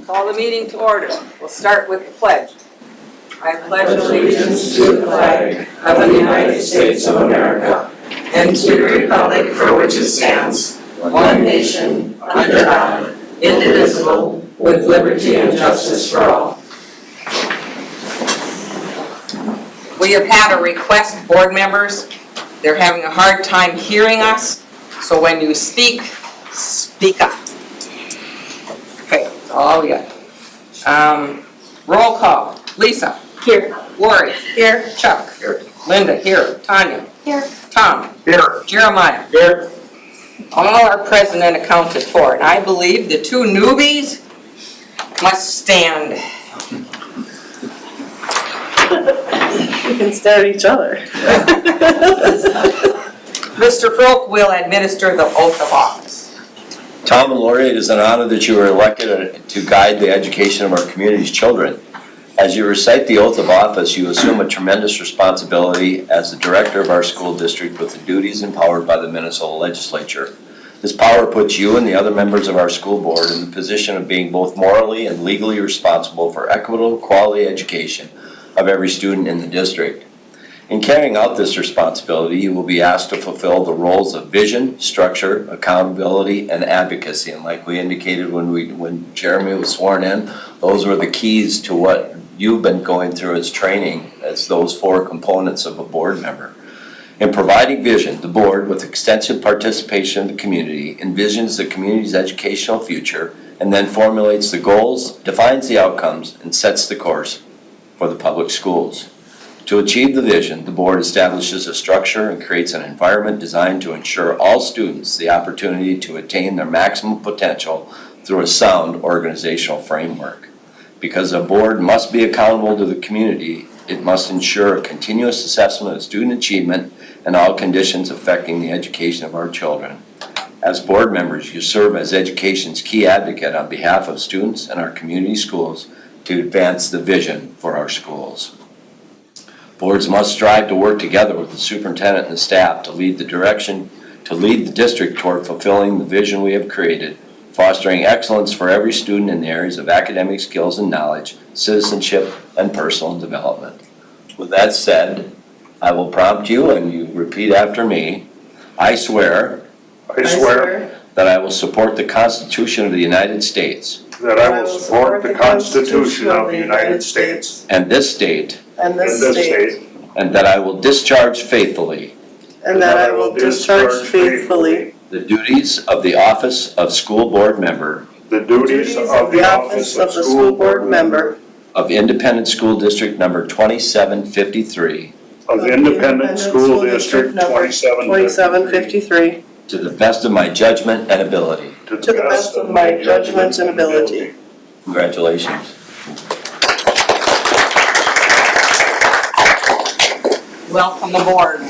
Call the meeting to order. We'll start with the pledge. I pledge allegiance to the flag of the United States of America and to the republic for which it stands, one nation, under God, indivisible, with liberty and justice for all. We have had a request, board members. They're having a hard time hearing us, so when you speak, speak up. Okay, that's all we got. Roll call. Lisa. Here. Lori. Here. Chuck. Here. Linda. Here. Tanya. Here. Tom. Here. Jeremiah. Here. All are present and accounted for. And I believe the two newbies must stand. We can stare at each other. Mr. Froke will administer the oath of office. Tom and Lori, it is an honor that you were elected to guide the education of our community's children. As you recite the oath of office, you assume a tremendous responsibility as the director of our school district with the duties empowered by the Minnesota legislature. This power puts you and the other members of our school board in the position of being both morally and legally responsible for equitable quality education of every student in the district. In carrying out this responsibility, you will be asked to fulfill the roles of vision, structure, accountability, and advocacy. And like we indicated when Jeremy was sworn in, those were the keys to what you've been going through as training as those four components of a board member. In providing vision, the board, with extensive participation of the community, envisions the community's educational future and then formulates the goals, defines the outcomes, and sets the course for the public schools. To achieve the vision, the board establishes a structure and creates an environment designed to ensure all students the opportunity to attain their maximum potential through a sound organizational framework. Because a board must be accountable to the community, it must ensure a continuous assessment of student achievement and all conditions affecting the education of our children. As board members, you serve as education's key advocate on behalf of students and our community schools to advance the vision for our schools. Boards must strive to work together with the superintendent and the staff to lead the district toward fulfilling the vision we have created, fostering excellence for every student in the areas of academic skills and knowledge, citizenship, and personal development. With that said, I will prompt you and you repeat after me. I swear that I will support the Constitution of the United States that I will support the Constitution of the United States and this state, and that I will discharge faithfully the duties of the office of school board member the duties of the office of school board member of Independent School District number 2753 of Independent School District 2753 to the best of my judgment and ability. to the best of my judgment and ability. Congratulations. Welcome aboard.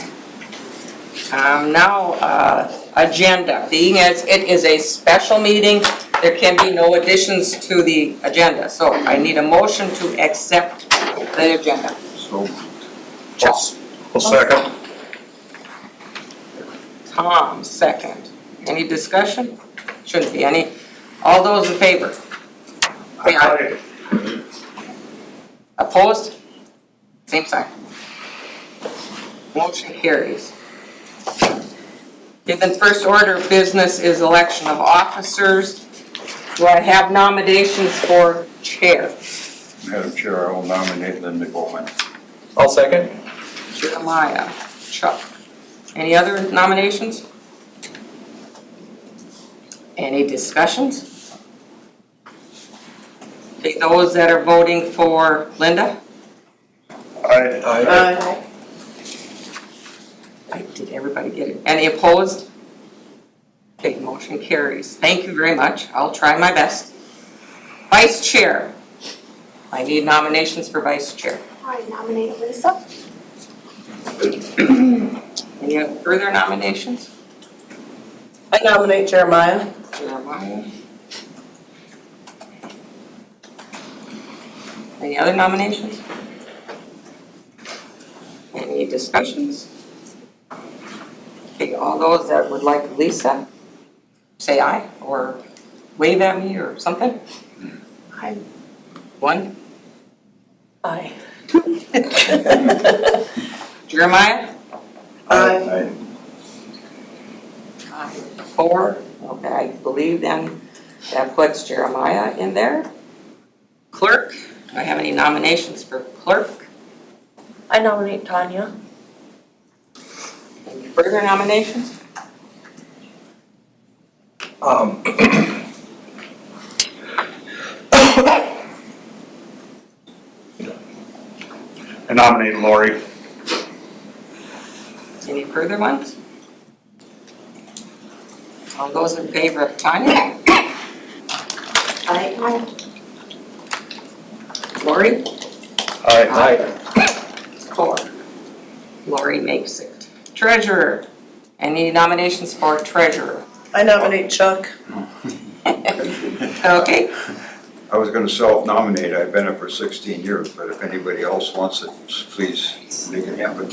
Now, agenda. Being as it is a special meeting, there can be no additions to the agenda. So I need a motion to accept the agenda. So, Chuck. I'll second. Tom, second. Any discussion? Shouldn't be any. All those in favor? Say aye. Opposed? Same sign. Motion carries. Okay, then first order of business is election of officers. Do I have nominations for chair? Madam Chair, I will nominate Linda Goldman. I'll second. Jeremiah, Chuck. Any other nominations? Any discussions? Okay, those that are voting for Linda? Aye. Did everybody get it? Any opposed? Okay, motion carries. Thank you very much. I'll try my best. Vice Chair. I need nominations for Vice Chair. I nominate Lisa. Any further nominations? I nominate Jeremiah. Jeremiah. Any other nominations? Any discussions? Okay, all those that would like Lisa, say aye or wave at me or something. 1. Aye. Jeremiah? Aye. 4. Okay, I believe then that puts Jeremiah in there. Clerk, do I have any nominations for clerk? I nominate Tanya. Any further nominations? I nominate Lori. Any further ones? All those in favor of Tanya? Aye. Lori? Aye. 4. Lori makes it. Treasurer, any nominations for treasurer? I nominate Chuck. Okay, I was gonna self-nominate, I've been it for 16 years, but if anybody else wants it, please make it happen.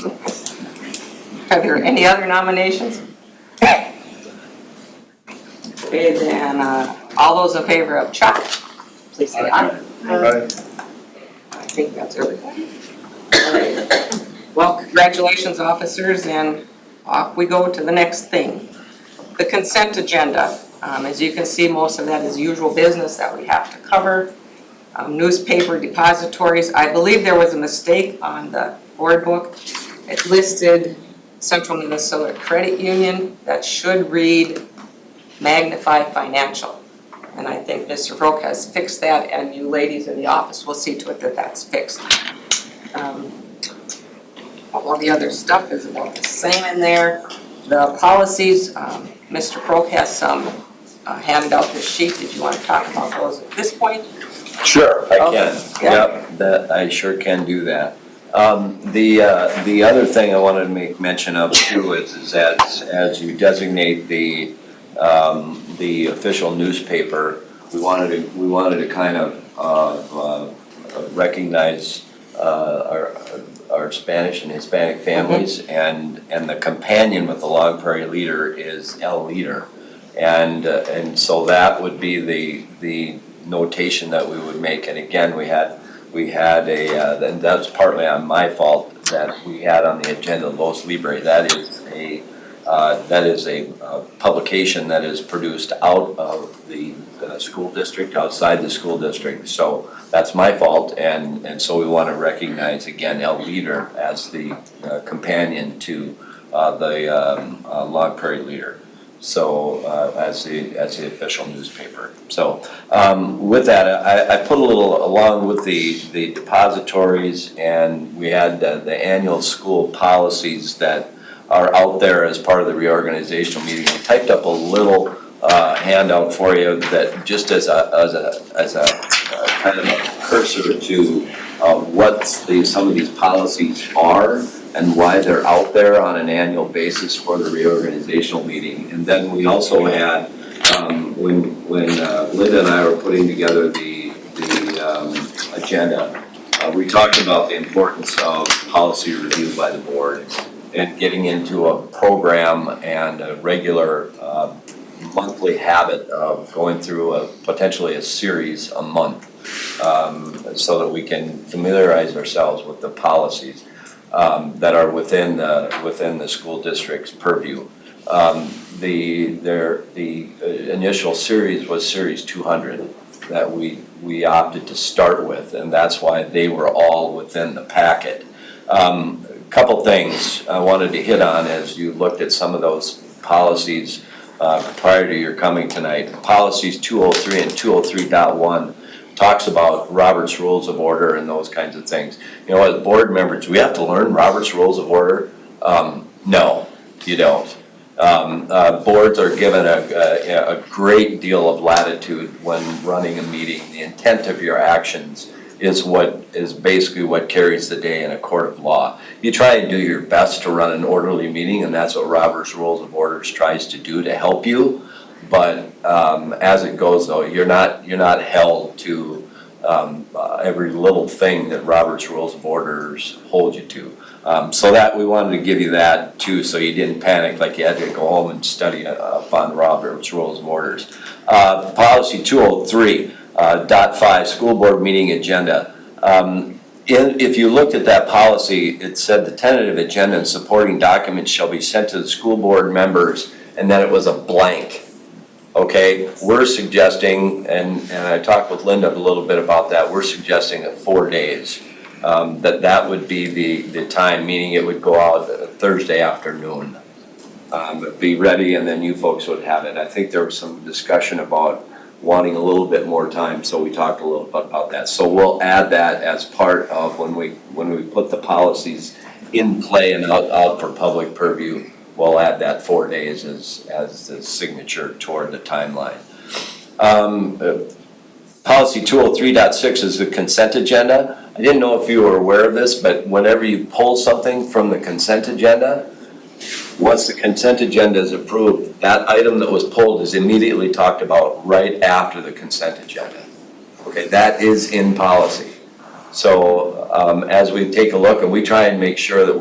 are there any other nominations? Okay, then, all those in favor of Chuck, please say aye. Aye. I think that's everybody. All right. Well, congratulations, officers, and off we go to the next thing. The consent agenda. As you can see, most of that is usual business that we have to cover. Newspaper depositories. I believe there was a mistake on the board book. It listed Central Minnesota Credit Union. That should read Magnify Financial. And I think Mr. Brook has fixed that, and you ladies in the office will see to it that that's fixed. All the other stuff is about the same in there. The policies, Mr. Brook has some handed out this sheet. Did you want to talk about those at this point? Sure, I can. Yeah. Yep, that, I sure can do that. The other thing I wanted to make mention of too is that as you designate the official newspaper, we wanted to kind of recognize our Spanish and Hispanic families, and the companion with the Log Prairie Leader is El Leader. And so that would be the notation that we would make. And again, we had a, and that's partly on my fault, that we had on the agenda Los Libre. That is a publication that is produced out of the school district, outside the school district. So that's my fault, and so we want to recognize again El Leader as the companion to the Log Prairie Leader. So as the official newspaper. So with that, I put a little along with the depositories, and we had the annual school policies that are out there as part of the reorganizational meeting. I typed up a little handout for you that just as a kind of a cursor to what some of these policies are and why they're out there on an annual basis for the reorganizational meeting. And then we also had, when Linda and I were putting together the agenda, we talked about the importance of policy review by the board and getting into a program and a regular monthly habit of going through potentially a series a month, so that we can familiarize ourselves with the policies that are within the school district's purview. The initial series was Series 200 that we opted to start with, and that's why they were all within the packet. Couple things I wanted to hit on as you looked at some of those policies prior to your coming tonight. Policies 203 and 203.1 talks about Robert's Rules of Order and those kinds of things. You know, as board members, do we have to learn Robert's Rules of Order? No, you don't. Boards are given a great deal of latitude when running a meeting. The intent of your actions is basically what carries the day in a court of law. You try and do your best to run an orderly meeting, and that's what Robert's Rules of Orders tries to do to help you. But as it goes, though, you're not held to every little thing that Robert's Rules of Orders hold you to. So that we wanted to give you that too, so you didn't panic like you had to go home and study upon Robert's Rules of Orders. Policy 203. .5, school board meeting agenda. If you looked at that policy, it said the tentative agenda and supporting documents shall be sent to the school board members, and then it was a blank. Okay, we're suggesting, and I talked with Linda a little bit about that, we're suggesting that 4 days, that would be the time, meaning it would go out Thursday afternoon. Be ready, and then you folks would have it. I think there was some discussion about wanting a little bit more time, so we talked a little bit about that. So we'll add that as part of when we put the policies in play and out for public purview. We'll add that 4 days as the signature toward the timeline. Policy 203.6 is the consent agenda. I didn't know if you were aware of this, but whenever you pull something from the consent agenda, once the consent agenda is approved, that item that was pulled is immediately talked about right after the consent agenda. Okay, that is in policy. So as we take a look, and we try and make sure that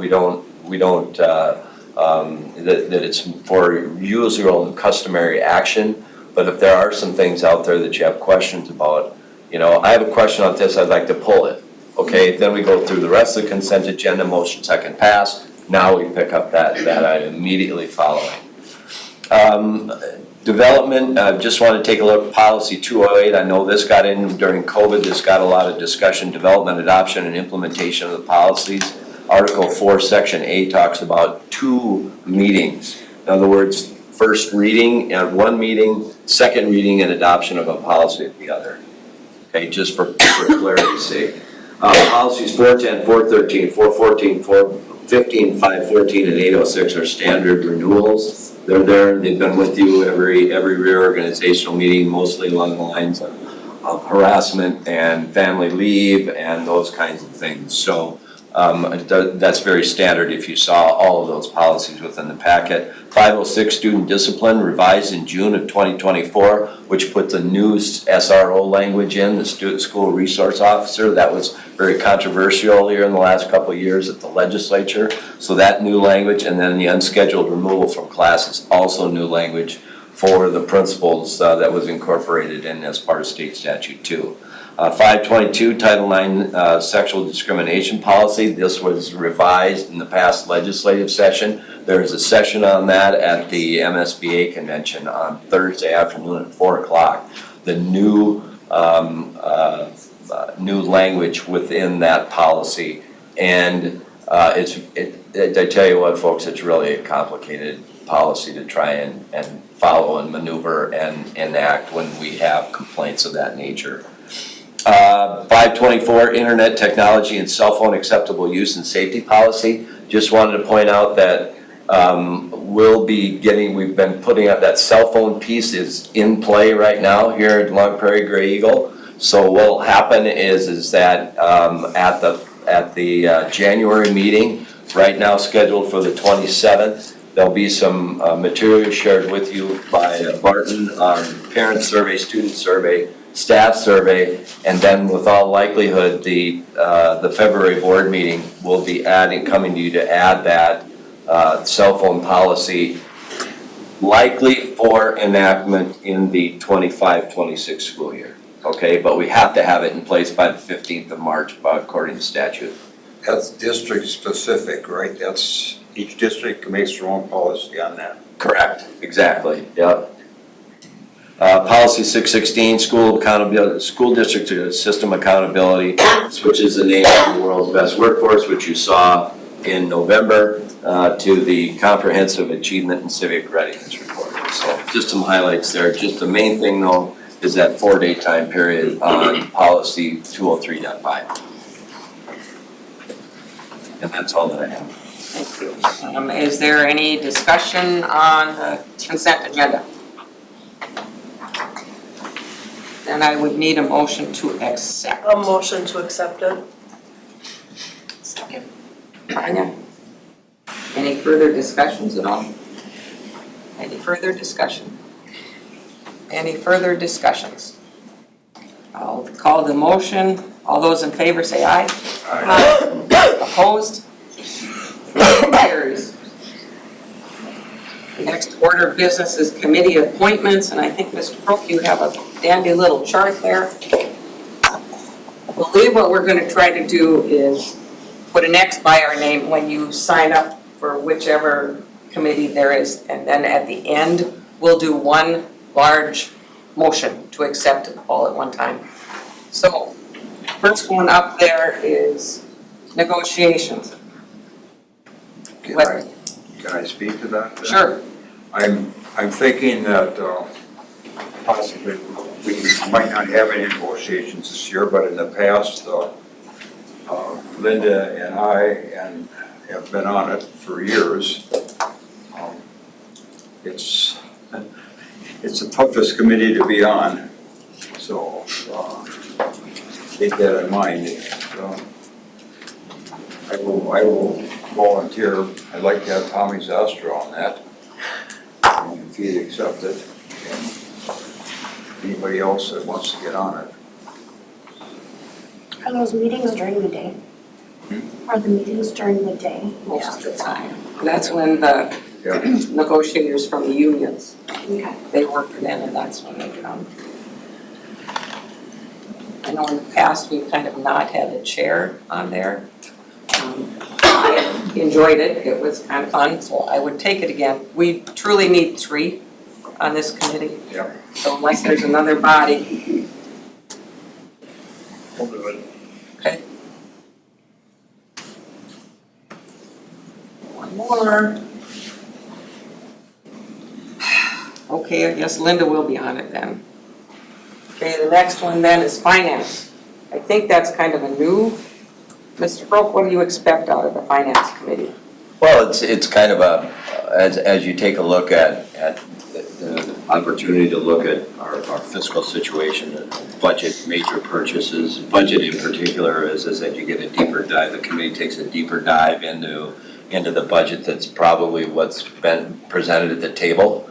that it's for usual and customary action, but if there are some things out there that you have questions about, I have a question on this, I'd like to pull it. Okay, then we go through the rest of the consent agenda, motion second pass. Now we pick up that item immediately following. Development, just want to take a look at policy 208. I know this got in during COVID. This got a lot of discussion. Development, adoption, and implementation of the policies. Article 4, Section A talks about 2 meetings. In other words, first reading at one meeting, second reading and adoption of a policy at the other. Okay, just for clarity's sake. Policies 410, 413, 414, 415, 514, and 806 are standard renewals. They're there, they've been with you every reorganizational meeting, mostly along the lines of harassment and family leave and those kinds of things. So that's very standard if you saw all of those policies within the packet. 506 student discipline revised in June of 2024, which put the new SRO language in, the student school resource officer. That was very controversial here in the last couple of years at the legislature. So that new language, and then the unscheduled removal from class is also new language for the principals that was incorporated in as part of state statute 2. 522 Title IX sexual discrimination policy. This was revised in the past legislative session. There is a session on that at the MSBA convention on Thursday afternoon at 4 o'clock. The new new language within that policy, and I tell you what, folks, it's really a complicated policy to try and follow and maneuver and enact when we have complaints of that nature. 524 Internet technology and cell phone acceptable use and safety policy. Just wanted to point out that we've been putting out that cell phone piece is in play right now here at Long Prairie Gray Eagle. So what will happen is that at the January meeting, right now scheduled for the 27th, there'll be some material shared with you by Barton on parent survey, student survey, staff survey, and then with all likelihood the February board meeting will be coming to you to add that cell phone policy, likely for enactment in the 25-26 school year. Okay, but we have to have it in place by the 15th of March according to statute. That's district specific, right? That's, each district makes their own policy on that. Correct, exactly, yep. Policy 616, school accountability, school district system accountability, which is the name of the world's best workforce, which you saw in November, to the comprehensive achievement and civic readiness report. So just some highlights there. Just the main thing though is that 4-day time period on policy 203.5. And that's all that I have. Thank you. Is there any discussion on the consent agenda? Then I would need a motion to accept. A motion to accept it. Second. Tanya? Any further discussions at all? Any further discussion? Any further discussions? I'll call the motion. All those in favor say aye. Aye. Opposed? Carries. The next order of business is committee appointments, and I think, Mr. Crook, you have a dandy little chart there. I believe what we're gonna try to do is put an X by our name when you sign up for whichever committee there is, and then at the end, we'll do one large motion to accept it all at one time. So, first one up there is negotiations. Can What? I speak to that? Sure. I'm thinking that possibly we might not have any negotiations this year, but in the past, Linda and I have been on it for years. It's the toughest committee to be on, so keep that in mind. I will volunteer. I'd like to have Tommy Zastra on that, if he'd accept it. And anybody else that wants to get on it. Are those meetings during the day? Are the meetings during the day? Most of the time. That's when the Yeah. negotiators from the unions, Okay. they work then, and that's when they come. I know in the past, we've kind of not had a chair on there. I enjoyed it, it was kind of fun, so I would take it again. We truly need 3 on this committee. Yeah. So unless there's another body. We'll do it. Okay. One more. Okay, I guess Linda will be on it then. Okay, the next one then is finance. I think that's kind of a new, Mr. Croak, what do you expect out of the finance committee? Well, it's kind of a, as you take a look at the opportunity to look at our fiscal situation, and budget major purchases, budget in particular, is that you get a deeper dive, the committee takes a deeper dive into the budget that's probably what's been presented at the table,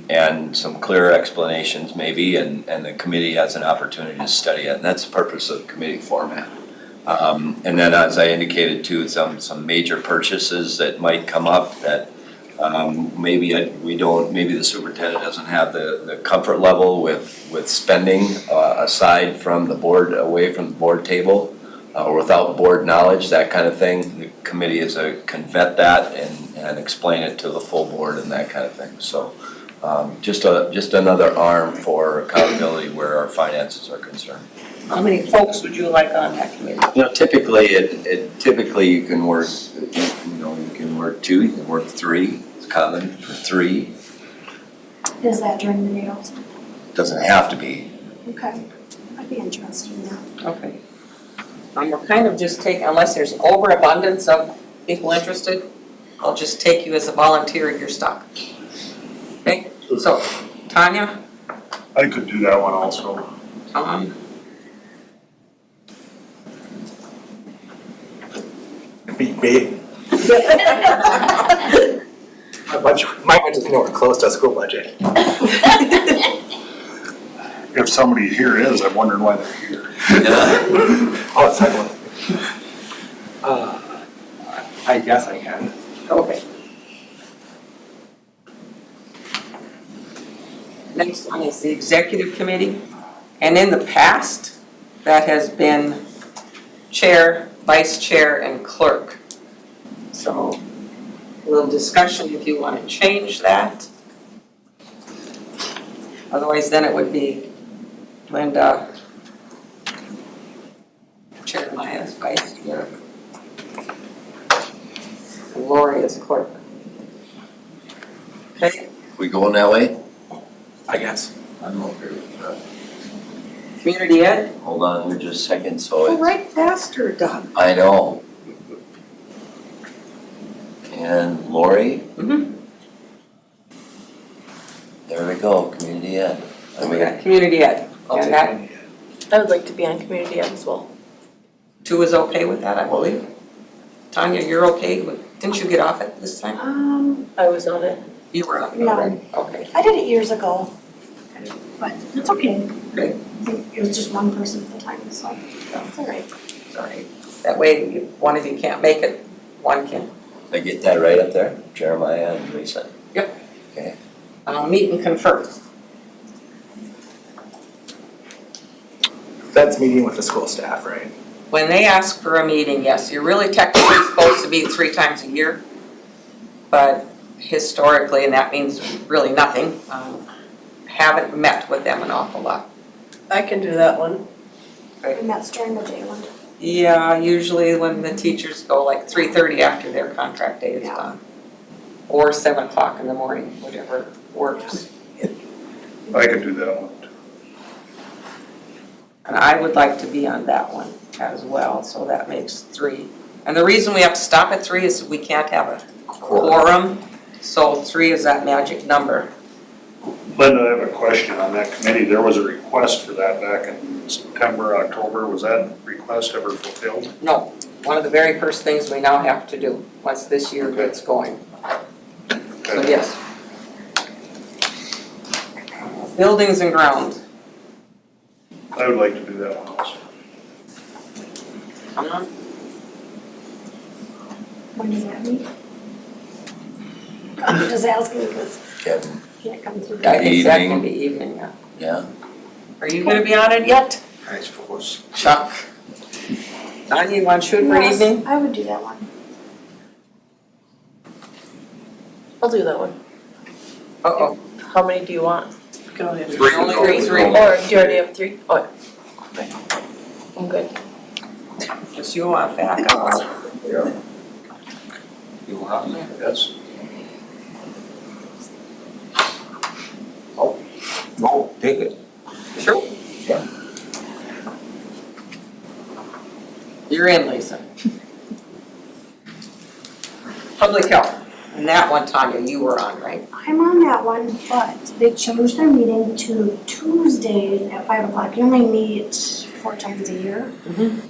and some clear explanations maybe, and the committee has an opportunity to study it, and that's the purpose of committee format. And then, as I indicated too, some major purchases that might come up that maybe the superintendent doesn't have the comfort level with spending aside from the board, away from the board table, or without board knowledge, that kind of thing. The committee can vet that and explain it to the full board and that kind of thing. So just another arm for accountability where our finances are concerned. How many folks would you like on that committee? You know, typically you can work, you can work 2, you can work 3. It's common for 3. Is that during the day also? Doesn't have to be. Okay. I'd be interested in that. Okay. We're kind of just unless there's overabundance of people interested, I'll just take you as a volunteer if you're stuck. Okay, so Tanya, I could do that one also. Tom, Beat me. My budget's nowhere close to a school budget. If somebody here is, I'm wondering why they're here. Oh, it's second one. I guess I can. okay. Next one is the executive committee, and in the past, that has been chair, vice chair, and clerk. So, a little discussion if you want to change that. Otherwise, then it would be Linda, Chair Maya as vice chair, and Lori as clerk. Okay, We going that way? I guess. I'm okay with that. community ed. Hold on here just a second, so Go it's, right faster, Doug. I know. And Lori, Mm-hmm. there we go, community ed. I We mean, got community ed, I'll and take that community ed. I would like to be on community ed as well. 2 is okay with that, I believe. Tanya, you're okay with, didn't you get off it this time? I was on it. You were on it No. already, okay. I did it years ago, but it's okay. Great. I think it was just one person at the time, so it's all right. Sorry. That way, if one of you can't make it, one can. I get that right up there, Jeremiah and Lisa? Yep. Okay. Meet and confer. That's meeting with the school staff, right? When they ask for a meeting, yes, you're really technically supposed to meet 3 times a year. But historically, and that means really nothing, haven't met with them an awful lot. I can do that one. And that's during the day one. Yeah, usually when the teachers go like 3:30 after their contract day is Yeah. done. Or 7 o'clock in the morning, whatever works. I could do that one. And I would like to be on that one as well, so that makes 3. And the reason we have to stop at 3 is we can't have a quorum, so 3 is that magic number. Linda, I have a question on that committee. There was a request for that back in September, October. Was that request ever fulfilled? No, one of the very first things we now have to do, once this year gets going. So yes. Buildings and grounds. I would like to do that one also. When does that meet? I'm just asking because Kevin, can't come through. I think that Evening. can be evening, yeah. yeah. Are you gonna be on it yet? I suppose. Chuck? Tanya, you want to shoot for Yes, evening? I would do that one. I'll do that one. Uh-oh. How many do you want? Go ahead. Three. Only 3. Or do you already have 3? Oh, okay. I'm good. Just you want back up. Yeah. You want me? Yes. Oh, no, take it. Sure. Yeah. You're in, Lisa. Public health. And that one, Tanya, you were on, right? I'm on that one, but they changed their meeting to Tuesdays at 5 o'clock. You only meet 4 times a year,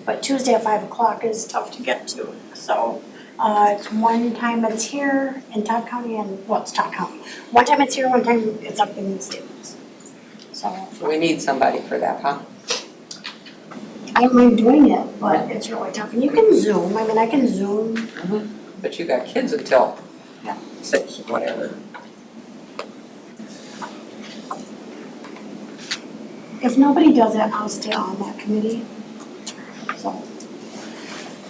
but Tuesday at 5 o'clock is tough to get to. So it's one time it's here in Todd County and, well, it's Todd County. One time it's here, one time it's up in Staples. So We need somebody for that, huh? I don't mind doing it, but it's really tough. And you can Zoom. I mean, I can Zoom. But you got kids until Yeah. 6, whatever. If nobody does it, I'll stay on that committee. So,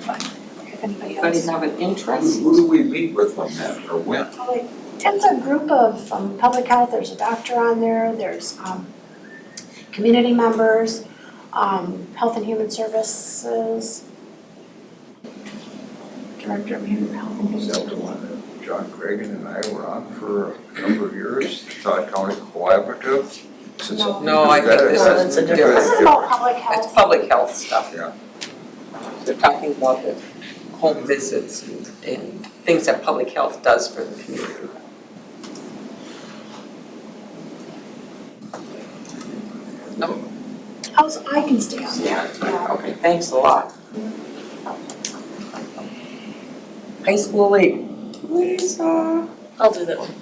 but if anybody Anybody else. have an interest? Who do we meet with on that, or when? It's a group of public health. There's a doctor on there. There's community members, Health and Human Services, Director of Human Health and Human Is that the Services. one that John Cragen and I were on for a number of years? Todd County Collaborative? Since No. No, I think this No, is it's a This different. is about public It's health. public health stuff. Yeah. They're talking about the home visits and things that public health does for the community. No, I can stay on that. Yeah. okay, thanks a lot. High school league, Lisa. I'll do that one.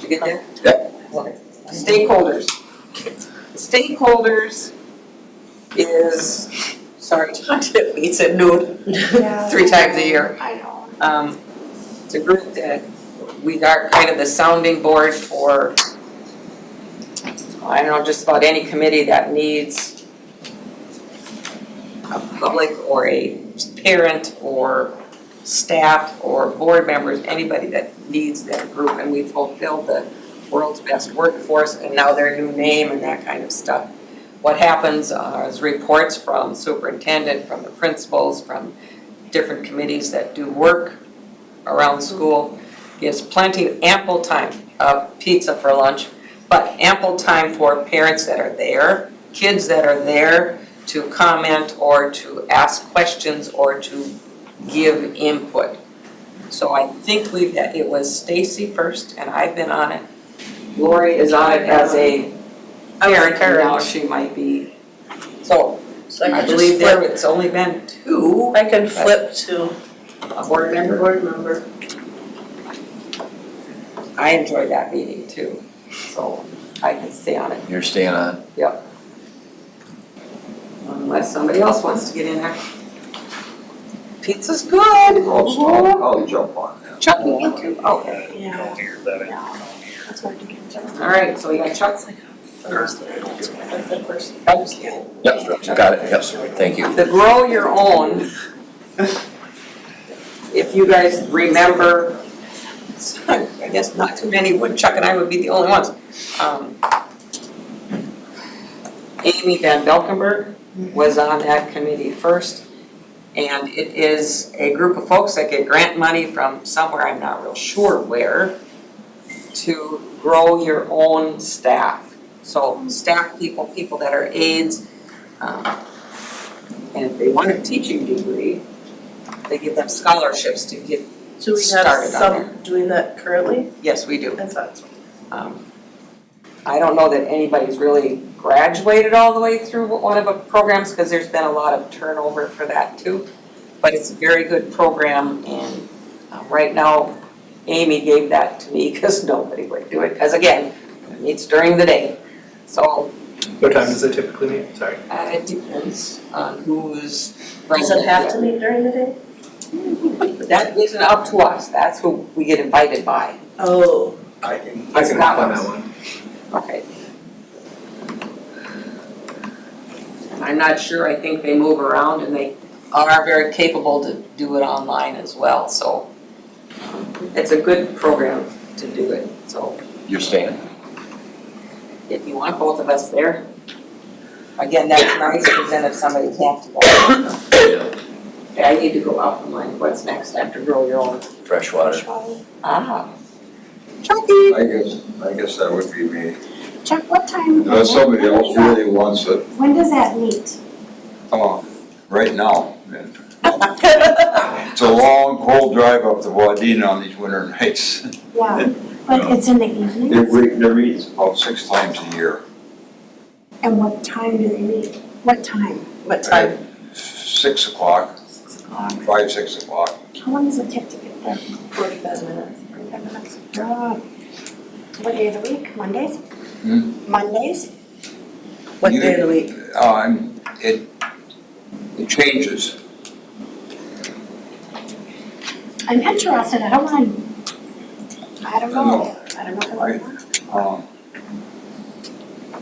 Did you get there? Yeah. Okay. Stakeholders. Stakeholders is, sorry, it eats at noon, Yeah. 3 times a year. I know. It's a group that we are kind of the sounding board for, I don't know, just about any committee that needs a public or a parent or staff or board members, anybody that needs that group, and we fulfilled the world's best workforce and now their new name and that kind of stuff. What happens is reports from superintendent, from the principals, from different committees that do work around school, gives plenty, ample time of pizza for lunch, but ample time for parents that are there, kids that are there to comment or to ask questions or to give input. So I think it was Stacy first and I've been on it. Lori is on it as a parent, and now she might be. So So I can believe just flip. it's only been 2 I can flip to board members. board member. I enjoyed that meeting too, so I can stay on it, You're staying on? yep. Unless somebody else wants to get in there. Pizza's good. I'll jump on that. Chuck, you get to, okay. Yeah. Hear that in. Yeah. That's hard to get to. All right, so we got Chuck. Yep, got it, yep, thank you. The grow your own, if you guys remember, I guess not too many would, Chuck and I would be the only ones. Amy Van Belkenberg was on that committee first. And it is a group of folks that get grant money from somewhere, I'm not real sure where, to grow your own staff. So staff people, people that are aides, and if they want a teaching degree, they give them scholarships to get Do we have started on there. some doing that currently? Yes, we do. I thought so. I don't know that anybody's really graduated all the way through one of the programs, because there's been a lot of turnover for that too. But it's a very good program, and right now, Amy gave that to me because nobody would do it, because again, it meets during the day. So What time does it typically meet? Sorry. it depends on who's. Does it have to meet during the day? That isn't up to us, that's who we get invited by. Oh. I can It's hop on not that us. one. Okay. I'm not sure, I think they move around and they are very capable to do it online as well, so it's a good program to do it, so You're staying? if you want both of us there. Again, that's nice, because then if somebody can't go. Okay, I need to go out and mind what's next after grow your own. Freshwater. Ah. Chucky. I guess that would be me. Chuck, what time? Unless somebody else really wants it, When does that meet? right now. It's a long, cold drive up to Wadena on these winter nights. Yeah, but it's in the evening? They meet about 6 times a year. And what time do they meet? What time? What time? 6 o'clock, 6 o'clock. 5, 6 o'clock. How long does it take to get there? 45 minutes. 45 minutes. What day of the week? Mondays? Hmm? Mondays? What day of the week? It changes. I'm interested, I don't know. I don't know if I want.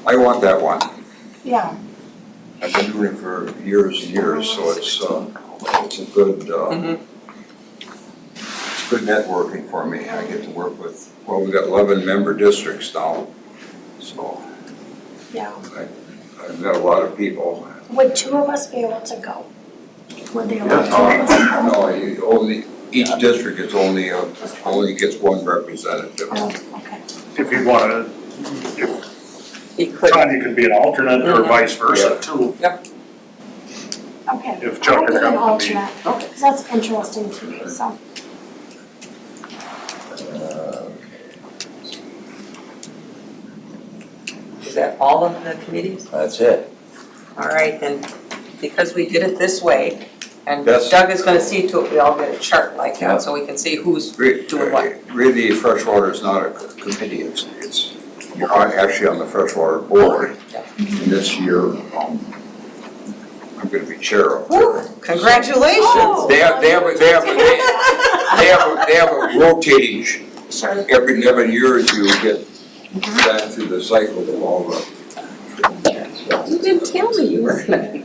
I want that one. Yeah, I've been doing it for years and years, so it's a good, it's good networking for me. I get to work with, well, we've got 11 member districts now, so yeah. I've got a lot of people. Would 2 of us be able to go? Would they allow 2 of us? No, each district is only gets 1 representative. Oh, okay. If you wanna, He could. Tanya could be an alternate or vice versa too. Okay. If Chuck I'll could be an come to me. alternate, because that's interesting to me, so. Is that all of the committees? That's it. All right, then, because we did it this way, and Yes. Doug is gonna see to it, we all get a chart like that, so we can see who's doing what. Really, freshwater is not a committee, it's, you're actually on the freshwater board. And this year, I'm gonna be chair of it. Congratulations. Oh. They have a rotating, every 11 years you get back through the cycle of all the. You didn't tell me you were gonna be.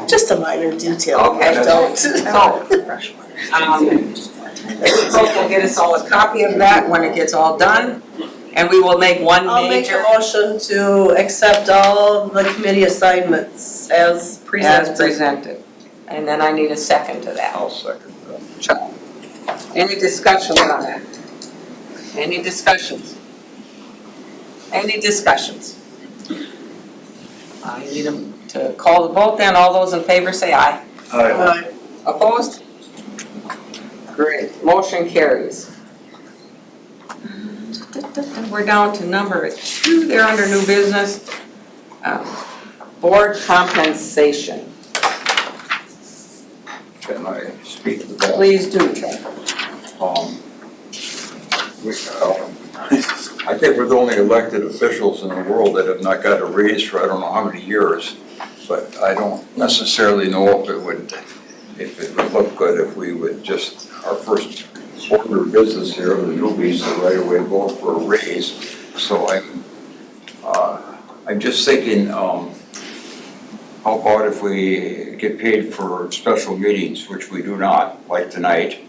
Just a minor detail. Okay, Don't. so, Folks will get us all a copy of that when it gets all done, and we will make one I'll make major. a motion to accept all the committee assignments as presented. As presented. And then I need a second to that. I'll second that. Chuck. Any discussions on that? Any discussions? Any discussions? I need them to call the vote then. All those in favor say aye. Opposed? Great, motion carries. We're down to number 2, they're under new business. Board compensation. Can I speak to that? Please do, Chuck. I think we're the only elected officials in the world that have not got a raise for I don't know how many years. But I don't necessarily know if it would look good if we would just, our first order of business here, the newbies to right away vote for a raise. So I'm just thinking, how about if we get paid for special meetings, which we do not, like tonight,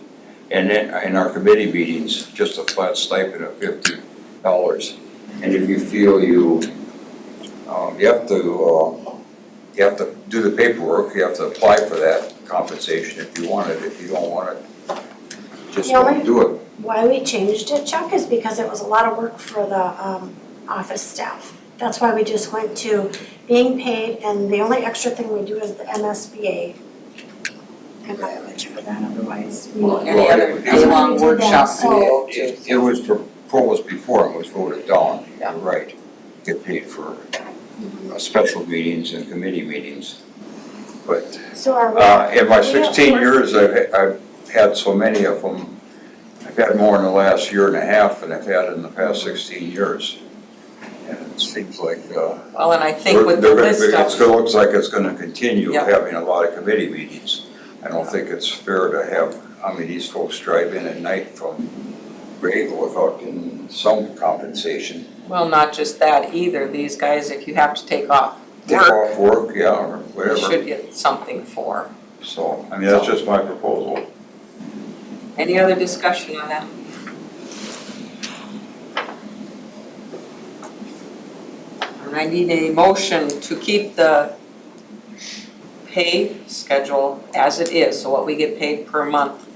and then in our committee meetings, just a flat stipend of $50. And if you feel you have to do the paperwork, you have to apply for that compensation if you want it. If you don't want it, just don't do it. Why we changed it, Chuck, is because it was a lot of work for the office staff. That's why we just went to being paid, and the only extra thing we do is the MSBA. And mileage for that, otherwise. Any other day-long workshops to go to. It was proposed before and was voted down, Yeah. you're right. Get paid for special meetings and committee meetings. But So are we? in my 16 years, I've had so many of them. I've had more in the last year and a half than I've had in the past 16 years. And it seems like Well, and I think with the list it of, looks like it's gonna continue Yeah. having a lot of committee meetings. I don't think it's fair to have, these folks drive in at night from Grayville without getting some compensation. well, not just that either, these guys, if you have to take off Take work, off work, yeah, or you whatever. should get something for. So, that's just my proposal. Any other discussion on that? And I need a motion to keep the pay schedule as it is, so what we get paid per month,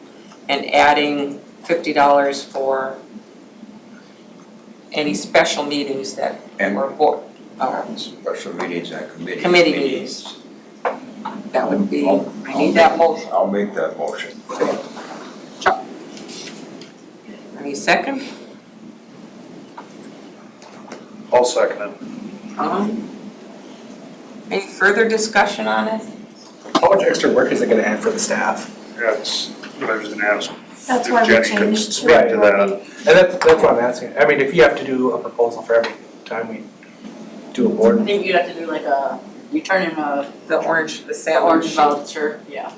and adding $50 for any special meetings that And were board, special meetings and committee meetings. That would be, I need that motion. I'll make that motion. Any second? I'll second it. Any further discussion on it? How much extra work is it gonna add for the staff? That's what I was gonna ask. That's If why we Jenny can changed speak to that. And that's what I'm asking. I mean, if you have to do a proposal for every time we do a I board, think you'd have to do like a, return in a The orange orange sandwich. voucher, yeah.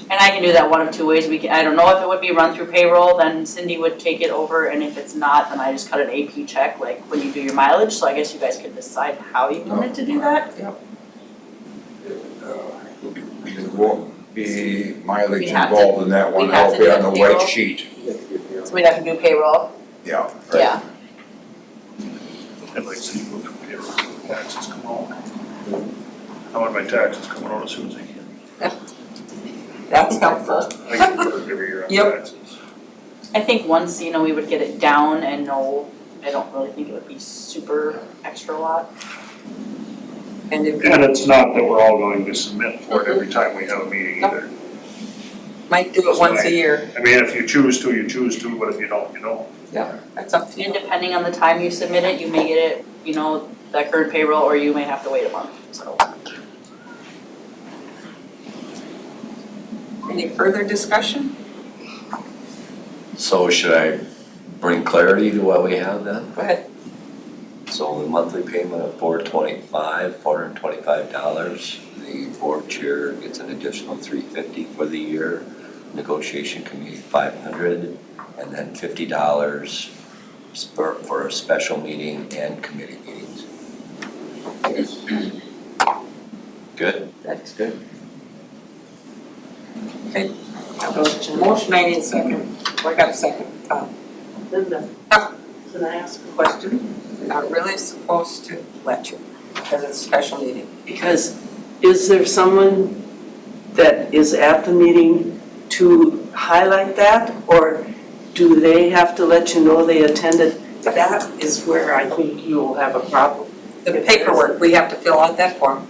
And I can do that one of two ways, I don't know if it would be run through payroll, then Cindy would take it over, and if it's not, then I just cut an AP check, like when you do your mileage, so I guess you guys could decide how you wanted to do that. There won't be mileage We'd have to- involved in that one, we'd have I'll to be do on the payroll. white sheet. So we'd have to do payroll, Yeah, right. yeah. I'd like to see what the payroll taxes come out. I want my taxes coming out as soon as I can. That's helpful. I get paid every year on Yep. taxes. I think once, we would get it down and know, I don't really think it would be super extra lot. And if And it's not that we're all going to submit for it every time we have a meeting Nope. either. might do it once a year, I mean, if you choose to, you choose to, but if you don't, you don't. that's up to you. And depending on the time you submit it, you may get it, that current payroll, or you may have to wait a month, so. Any further discussion? So should I bring clarity to what we have then? Go ahead. So the monthly payment of $425, the board chair gets an additional $350 for the year, negotiation committee $500, and then $50 for a special meeting and committee meetings. Good? That's good. Okay, motion, I need a second. I got a second. Linda, Ah. can I ask a Question? Not really supposed to let you, because it's a special meeting. Because is there someone that is at the meeting to highlight that? Or do they have to let you know they attended? That is where I think you will have a problem. The paperwork, we have to fill out that form.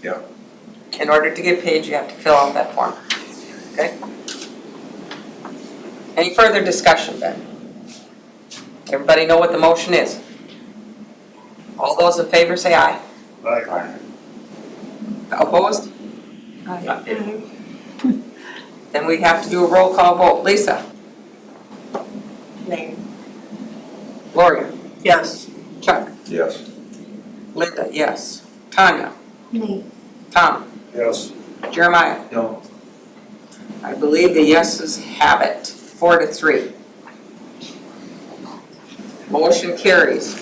Yeah. In order to get paid, you have to fill out that form. Okay? Any further discussion then? Everybody know what the motion is? All those in favor say aye. Aye. Opposed? Then we have to do a roll call vote. Lisa? Nay. Gloria? Yes. Chuck? Yes. Linda, yes. Tanya? Me. Tom? Yes. Jeremiah? no, I believe the yeses have it, 4-3. Motion carries.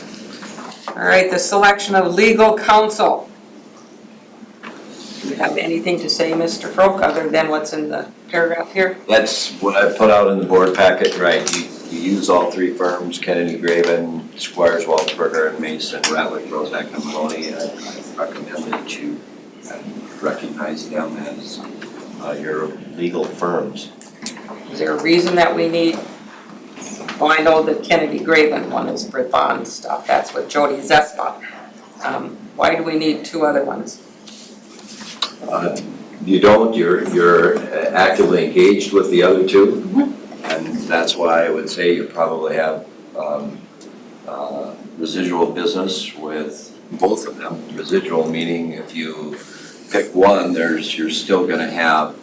All right, the selection of legal counsel. Do you have anything to say, Mr. Froke, other than what's in the paragraph here? That's what I put out in the board packet, right? You use all three firms, Kennedy Graven, Squires, Waltzberger, and Mason, Ratliff, Rozak, and Maloney. I recommend that you recognize them as your legal firms. Is there a reason that we need, well, I know the Kennedy Graven one is for bond stuff, that's with Jody Zespa. Why do we need two other ones? You don't, you're actively engaged with the other two. And that's why I would say you probably have residual business with both of them. Residual meaning if you pick one, you're still gonna have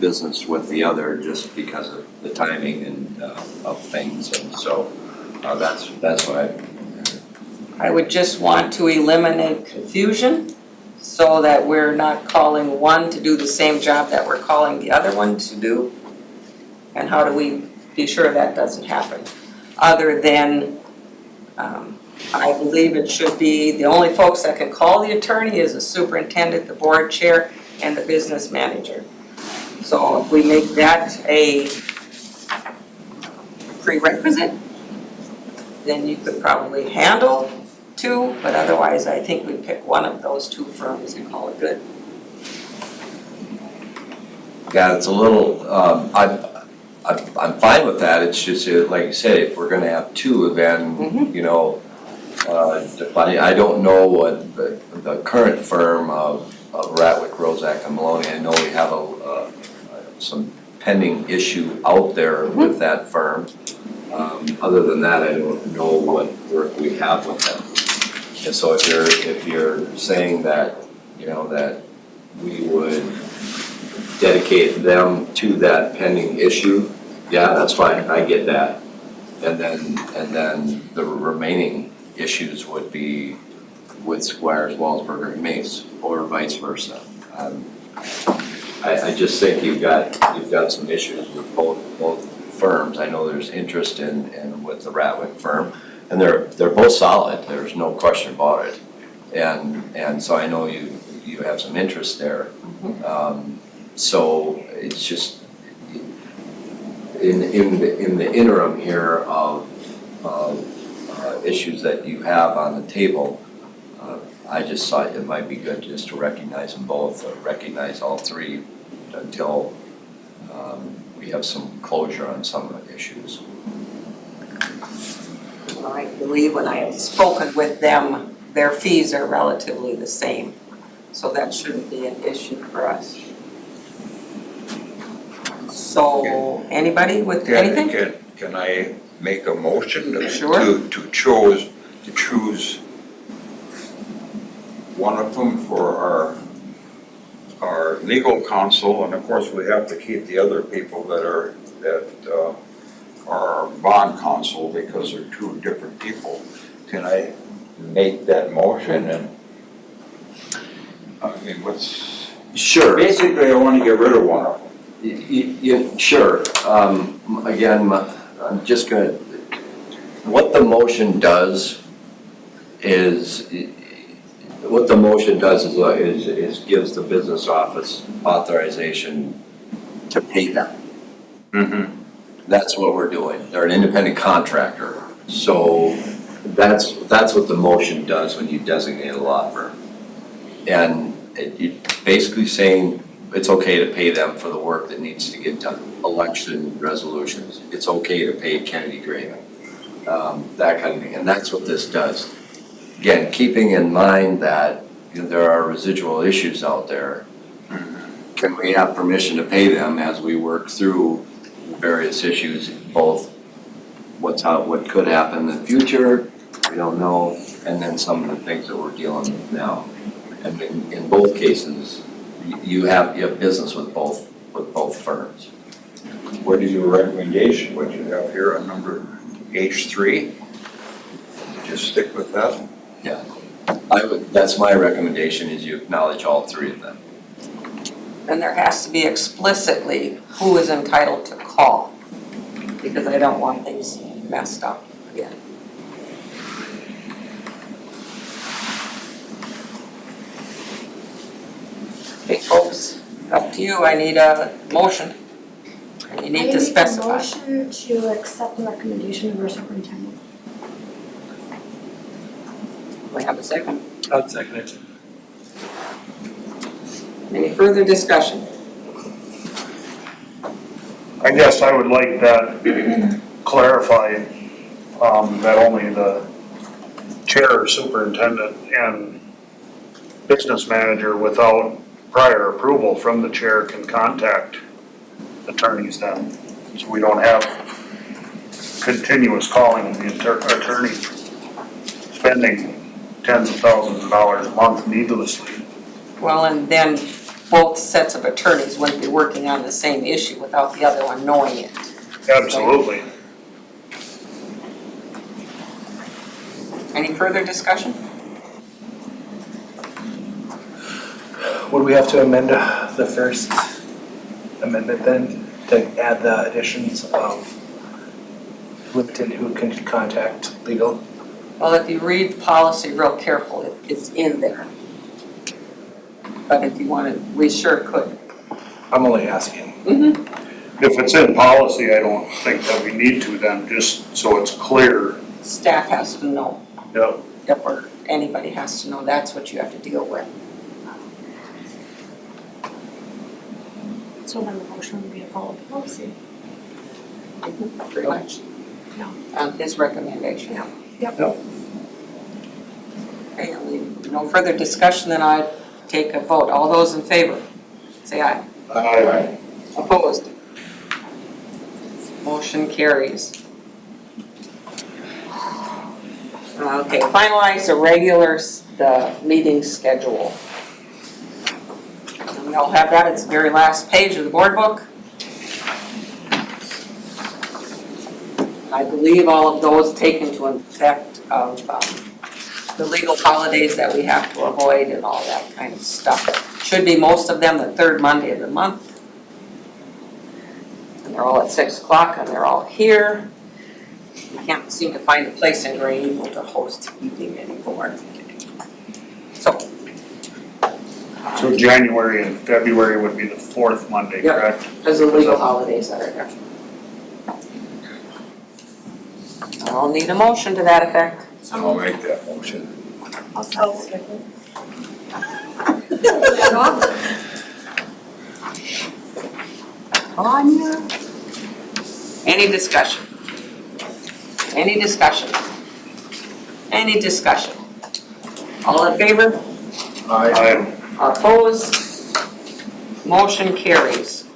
business with the other just because of the timing and of things. And so that's why I would just want to eliminate confusion so that we're not calling one to do the same job that we're calling the other one to do. And how do we be sure that doesn't happen? Other than, I believe it should be, the only folks that can call the attorney is the superintendent, the board chair, and the business manager. So if we make that a prerequisite, then you could probably handle two, but otherwise I think we pick one of those two firms and call it good. Yeah, it's a little, I'm fine with that, it's just, like you say, if we're gonna have two, then, you know, I don't know what the current firm of Ratliff, Rozak, and Maloney, I know we have some pending issue out there with that firm. Other than that, I don't know what work we have with them. And so if you're saying that, you know, that we would dedicate them to that pending issue, yeah, that's fine, I get that. And then the remaining issues would be with Squires, Waltzberger, and Mace, or vice versa. I just think you've got some issues with both firms. I know there's interest in with the Ratliff firm, and they're both solid, there's no question about it. And so I know you have some interest there. So it's just in the interim here of issues that you have on the table, I just thought it might be good just to recognize them both, or recognize all three until we have some closure on some of the issues. Well, I believe when I have spoken with them, their fees are relatively the same, so that shouldn't be an issue for us. So, anybody with anything? Can I make a motion Sure. to choose one of them for our legal counsel, and of course we have to keep the other people that are our bond counsel because they're two different people. Can I make that motion? And I mean, Sure. basically I want to get rid of one of them. Sure. Again, I'm just gonna, what the motion does is gives the business office authorization to pay them. That's what we're doing. They're an independent contractor. So that's what the motion does when you designate a law firm. And it's basically saying it's okay to pay them for the work that needs to get done. Election resolutions, it's okay to pay Kennedy Graven, that kind of thing. And that's what this does. Again, keeping in mind that there are residual issues out there, can we have permission to pay them as we work through various issues, both what could happen in the future, we don't know, and then some of the things that we're dealing with now. And in both cases, you have business with both firms. What is your recommendation? What you have here on number H3? Just stick with that? Yeah, that's my recommendation, is you acknowledge all three of them. then there has to be explicitly who is entitled to call, because I don't want things messed up again. Okay, folks, up to you. I need a motion. And you need to specify. I make a motion to accept the recommendation of our superintendent. We have a second. I'd second it. Any further discussion? I guess I would like that clarified, that only the chair, superintendent, and business manager without prior approval from the chair can contact attorneys then. So we don't have continuous calling of the attorney spending tens of thousands of dollars a month needlessly. Well, and then both sets of attorneys wouldn't be working on the same issue without the other one knowing it. Absolutely. Any further discussion? Would we have to amend the first amendment then to add the additions of limited who can contact legal? Well, if you read the policy real carefully, it's in there. But if you wanted, we sure could. I'm only asking. If it's in policy, I don't think that we need to then, just so it's clear. Staff has to know. Yep. Or anybody has to know, that's what you have to deal with. So then the motion would be to follow the policy. Pretty much. Yeah. His recommendation. Yep. Okay, no further discussion, then I take a vote. All those in favor, say aye. Aye. Opposed? Motion carries. Okay, finalize the meeting schedule. And we all have that, it's the very last page of the board book. I believe all of those take into effect of the legal holidays that we have to avoid and all that kind of stuff. Should be most of them the third Monday of the month. And they're all at 6 o'clock and they're all here. I can't seem to find a place in Gray Eagle to host a meeting anymore. So. So January and February would be the fourth Monday, Yep. correct? Because of the legal holidays that are there. I'll need a motion to that effect. I'll make that motion. I'll second. Anya. Any discussion? Any discussion? Any discussion? All in favor? Aye. Opposed? Motion carries.